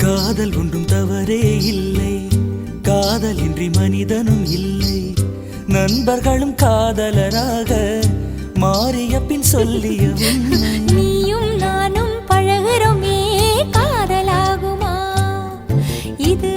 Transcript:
காதல் ஒன்றும் தவறே இல்லை, காதலின்றி மனிதனும் இல்லை. நண்பர்களும் காதலராக மாறிய பின் சொல்லிய உண்மை. நீயும் நானும் பழகுறோமே காதலாகுமா? இது